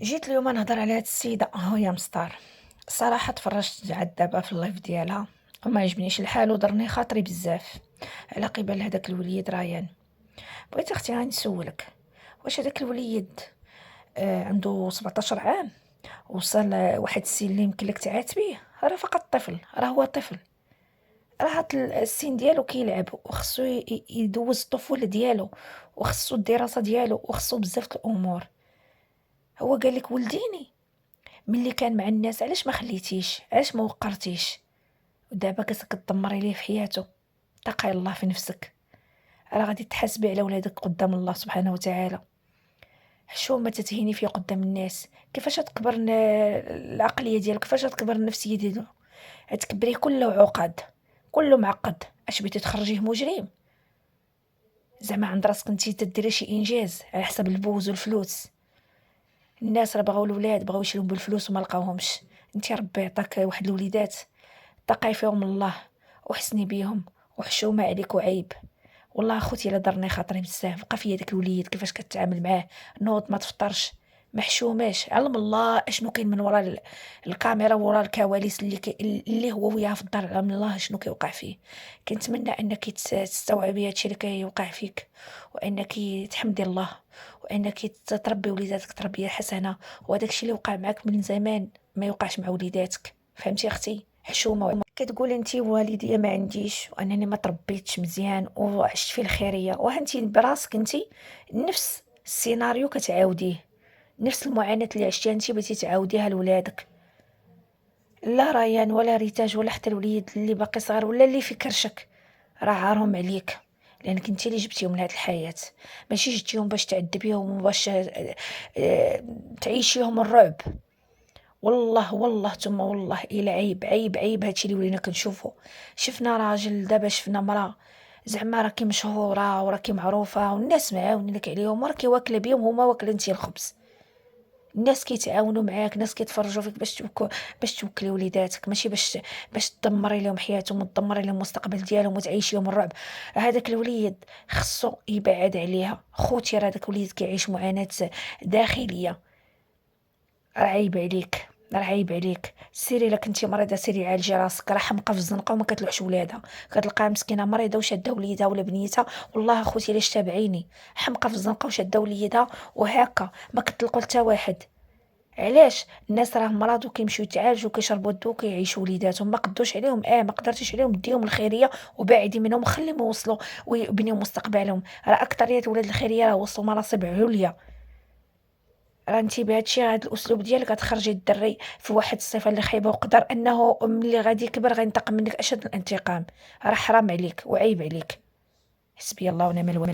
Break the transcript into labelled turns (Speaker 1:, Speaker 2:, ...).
Speaker 1: جيت اليوم نهضر على هاد السيدة هي مسطار. صراحة تفرجت عاد دابا في اللايف ديالها وما عجبنيش الحال ودرني خاطري بزاف على قبال هداك الوليد ريان. بغيت اختي غنسولك، واش هداك الوليد عنده 17 عام، وصل واحد السن اللي يمكن لك تعاتبيه؟ راه فقط طفل، راه هو طفل، راه هاد السن ديالو كيلعب وخصو يدوز الطفولة ديالو، وخصو الدراسة ديالو، وخصو بزاف د الامور. هو قال لك ولديني ملي كان مع الناس، علاش ما خليتيش، علاش ما وقرتيش؟ ودابا كتدمري ليه في حياته. اتقي الله في نفسك، راه غادي تحاسبي على ولادك قدام الله سبحانه وتعالى. حشومه تتهيني فيه قدام الناس، كيفاش تكبر العقليه ديالك، كيفاش تكبر النفسيه ديالو؟ تكبريه كله عقد، كله معقد. اش بغيتي تخرجيه مجرم؟ زعما عند راسك انتي تديري شي انجاز على حساب البوز والفلوس؟ الناس راه بغاو الولاد، بغاو يشريو بالفلوس وما لقاوهمش. انتي ربي عطاك واحد الوليدات، اتقي فيهم الله وحسني بيهم، وحشومه عليك وعيب. والله اخوتي الا ضرني خاطري بزاف، بقى فيا داك الوليد كيفاش كتعامل معاه، نوض ما تفطرش، ما حشوماش، علم الله اشنو كاين من وراء الكاميرا، وراء الكواليس اللي هو وياها في الدار، علم الله شنو كيوقع فيه. كنتمنى انك تستوعبي هادشي اللي كيوقع فيك، وانك تحمدي الله، وانك تربي وليداتك تربيه حسنه، وهذاك الشيء اللي وقع معك من زمان ما يوقعش مع وليداتك. فهمتي اختي؟ حشومه. كتقولي انتي والديا ما عنديش، وانني ما تربيتش مزيان وعشت في الخيريه، وهانتي براسك انتي نفس السيناريو كتعاوديه، نفس المعاناه اللي عشتيها انتي بغيتي تعاوديها لولادك. لا ريان ولا ريتاج ولا حتى الوليد اللي باقي صغير ولا اللي في كرشك، راه عارهم عليك، لانك انت اللي جبتيهم لهاد الحياه. ماشي جبتيهم باش تعذبيهم وباش تعيشيهم الرعب. والله ثم والله الا عيب عيب عيب هادشي اللي ولينا كنشوفو. شفنا راجل، دابا شفنا مرا، زعما راكي مشهوره وراكي معروفه والناس معاونين لك عليهم، وراكي واكله بيهم هما واكله انتي الخبز. الناس كيتعاونوا معاك، ناس كيتفرجوا فيك باش توكلي وليداتك، ماشي باش تدمري لهم حياتهم وتدمري لهم المستقبل ديالهم وتعيشيهم الرعب. هذاك الوليد خصو يبعد عليها خوتي، راه هذاك الوليد كيعيش معاناة داخلية. راه عيب عليك، راه عيب عليك. سيري الا كنتي مريضه سيري عالجي راسك، راه حمقى في الزنقه وما كتلوحش ولادها. كتلقاها مسكينه مريضه وشاده وليدها ولا بنيتها، والله اخوتي الا شتا بعيني، حمقى في الزنقه وشاده وليدها وهكا ما كتلقوا حتى واحد. علاش؟ الناس راهم مرض وكيمشيو يتعالجوا وكيشربوا الدواء وكيعيشوا وليداتهم، ما قدوش عليهم، ما قدرتيش عليهم، ديهم الخيريه وباعدين منهم وخليهم يوصلوا ويبنيو مستقبلهم. راه اكثريه ولاد الخيريه راه وصلوا مناصب عليا. راه انتي بهادشي، هاد الاسلوب ديالك غتخرجي الدري في واحد الصفه اللي خايبه، وقدر انه ملي غادي يكبر غينتقم منك اشد الانتقام. راه حرام عليك وعيب عليك. حسبي الله ونعم الوكيل.